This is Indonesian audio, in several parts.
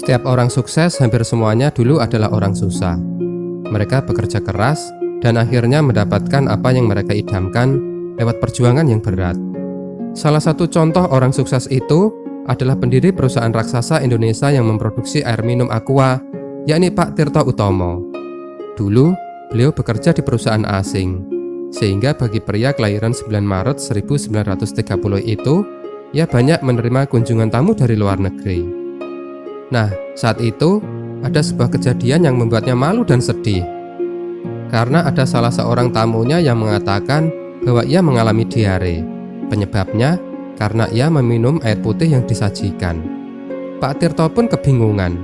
Setiap orang sukses hampir semuanya dulu adalah orang susah. Mereka bekerja keras dan akhirnya mendapatkan apa yang mereka idamkan lewat perjuangan yang berat. Salah satu contoh orang sukses itu adalah pendiri perusahaan raksasa Indonesia yang memproduksi air minum Aqua, yakni Pak Tirto Utomo. Dulu, beliau bekerja di perusahaan asing, sehingga bagi pria kelahiran 9 Maret 1930 itu, ia banyak menerima kunjungan tamu dari luar negeri. Nah, saat itu ada sebuah kejadian yang membuatnya malu dan sedih. Karena ada salah seorang tamunya yang mengatakan bahwa ia mengalami diare. Penyebabnya karena ia meminum air putih yang disajikan. Pak Tirto pun kebingungan.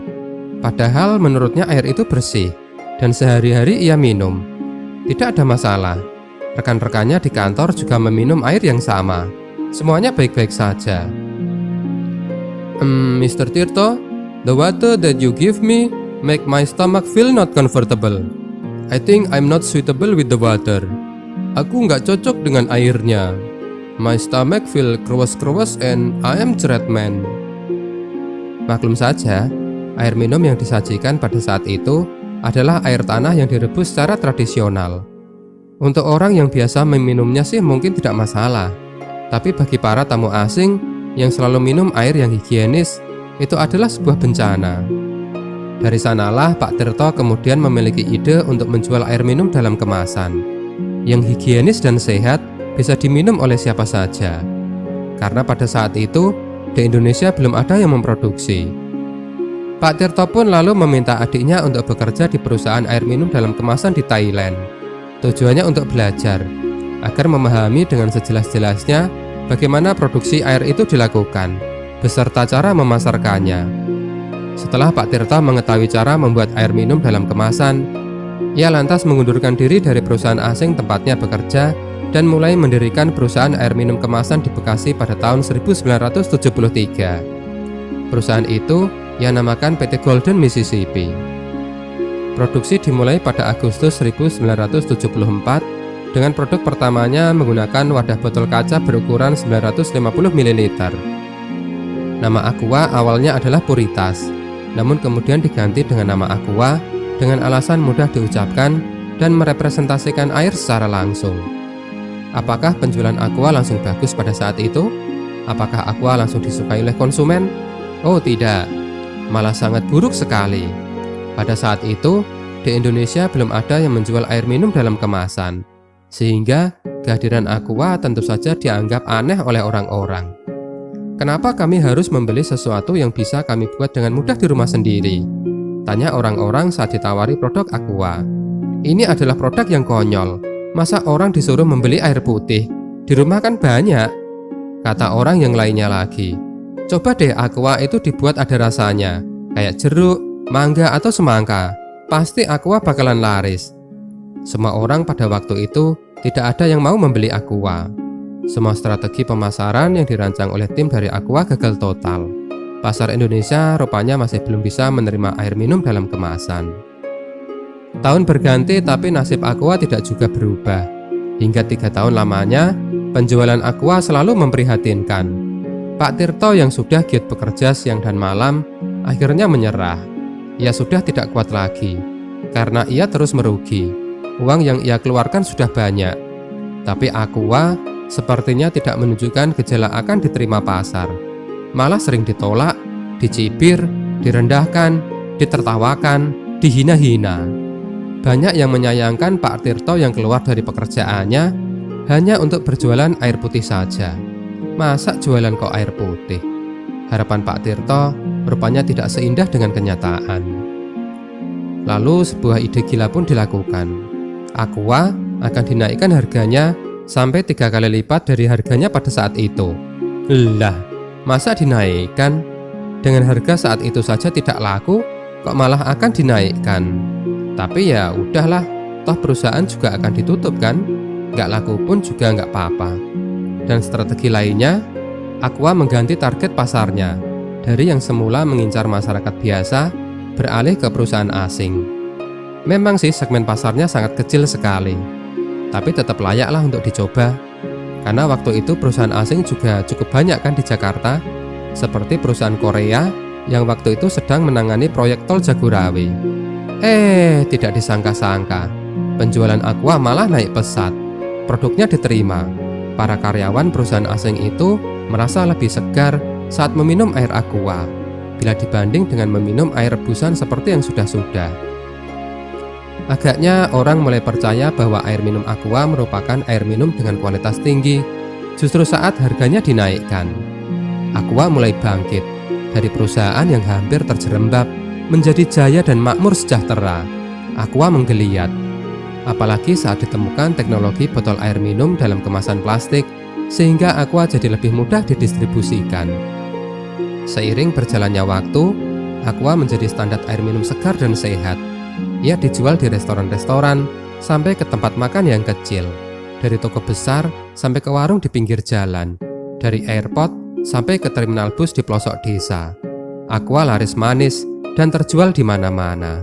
Padahal menurutnya air itu bersih dan sehari-hari ia minum. Tidak ada masalah. Rekan-rekannya di kantor juga meminum air yang sama. Semuanya baik-baik saja. Mr. Tirto, the water that you give me make my stomach feel not comfortable. I think I'm not suitable with the water. Aku nggak cocok dengan airnya. My stomach feel krewes-krewes and I am dread man. Maklum saja, air minum yang disajikan pada saat itu adalah air tanah yang direbus secara tradisional. Untuk orang yang biasa meminumnya sih mungkin tidak masalah. Tapi bagi para tamu asing yang selalu minum air yang higienis, itu adalah sebuah bencana. Dari sanalah Pak Tirto kemudian memiliki ide untuk menjual air minum dalam kemasan yang higienis dan sehat, bisa diminum oleh siapa saja. Karena pada saat itu di Indonesia belum ada yang memproduksi. Pak Tirto pun lalu meminta adiknya untuk bekerja di perusahaan air minum dalam kemasan di Thailand. Tujuannya untuk belajar agar memahami dengan sejelas-jelasnya bagaimana produksi air itu dilakukan beserta cara memasarkannya. Setelah Pak Tirto mengetahui cara membuat air minum dalam kemasan, ia lantas mengundurkan diri dari perusahaan asing tempatnya bekerja dan mulai mendirikan perusahaan air minum kemasan di Bekasi pada tahun 1973. Perusahaan itu ia namakan PT Golden Mississippi. Produksi dimulai pada Agustus 1974 dengan produk pertamanya menggunakan wadah botol kaca berukuran 950 ml. Nama Aqua awalnya adalah Puritas, namun kemudian diganti dengan nama Aqua dengan alasan mudah diucapkan dan merepresentasikan air secara langsung. Apakah penjualan Aqua langsung bagus pada saat itu? Apakah Aqua langsung disukai oleh konsumen? Oh tidak, malah sangat buruk sekali. Pada saat itu, di Indonesia belum ada yang menjual air minum dalam kemasan, sehingga kehadiran Aqua tentu saja dianggap aneh oleh orang-orang. Kenapa kami harus membeli sesuatu yang bisa kami buat dengan mudah di rumah sendiri? Tanya orang-orang saat ditawari produk Aqua. Ini adalah produk yang konyol. Masa orang disuruh membeli air putih? Di rumah kan banyak. Kata orang yang lainnya lagi. Coba deh Aqua itu dibuat ada rasanya, kayak jeruk, mangga atau semangka. Pasti Aqua bakalan laris. Semua orang pada waktu itu tidak ada yang mau membeli Aqua. Semua strategi pemasaran yang dirancang oleh tim dari Aqua gagal total. Pasar Indonesia rupanya masih belum bisa menerima air minum dalam kemasan. Tahun berganti tapi nasib Aqua tidak juga berubah. Hingga 3 tahun lamanya, penjualan Aqua selalu memprihatinkan. Pak Tirto yang sudah giat bekerja siang dan malam, akhirnya menyerah. Ia sudah tidak kuat lagi, karena ia terus merugi. Uang yang ia keluarkan sudah banyak. Tapi Aqua sepertinya tidak menunjukkan gejala akan diterima pasar. Malah sering ditolak, dicibir, direndahkan, ditertawakan, dihina-hina. Banyak yang menyayangkan Pak Tirto yang keluar dari pekerjaannya hanya untuk berjualan air putih saja. Masa jualan kok air putih? Harapan Pak Tirto rupanya tidak seindah dengan kenyataan. Lalu sebuah ide gila pun dilakukan. Aqua akan dinaikkan harganya sampai 3 kali lipat dari harganya pada saat itu. Lah, masa dinaikkan? Dengan harga saat itu saja tidak laku, kok malah akan dinaikkan? Tapi ya udahlah, toh perusahaan juga akan ditutup kan? Nggak laku pun juga nggak apa-apa. Dan strategi lainnya, Aqua mengganti target pasarnya dari yang semula mengincar masyarakat biasa beralih ke perusahaan asing. Memang sih segmen pasarnya sangat kecil sekali, tapi tetap layaklah untuk dicoba. Karena waktu itu perusahaan asing juga cukup banyak kan di Jakarta, seperti perusahaan Korea yang waktu itu sedang menangani proyek tol Jagorawi. Tidak disangka-sangka, penjualan Aqua malah naik pesat. Produknya diterima. Para karyawan perusahaan asing itu merasa lebih segar saat meminum air Aqua bila dibanding dengan meminum air rebusan seperti yang sudah-sudah. Agaknya orang mulai percaya bahwa air minum Aqua merupakan air minum dengan kualitas tinggi justru saat harganya dinaikkan. Aqua mulai bangkit dari perusahaan yang hampir terjerembab menjadi jaya dan makmur sejahtera. Aqua menggeliat, apalagi saat ditemukan teknologi botol air minum dalam kemasan plastik sehingga Aqua jadi lebih mudah didistribusikan. Seiring berjalannya waktu, Aqua menjadi standar air minum segar dan sehat. Ia dijual di restoran-restoran sampai ke tempat makan yang kecil, dari toko besar sampai ke warung di pinggir jalan, dari airport sampai ke terminal bus di pelosok desa. Aqua laris manis dan terjual di mana-mana.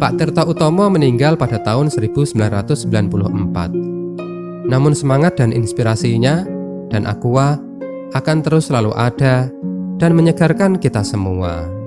Pak Tirta Utomo meninggal pada tahun 1994. Namun semangat dan inspirasinya dan Aqua akan terus selalu ada dan menyegarkan kita semua.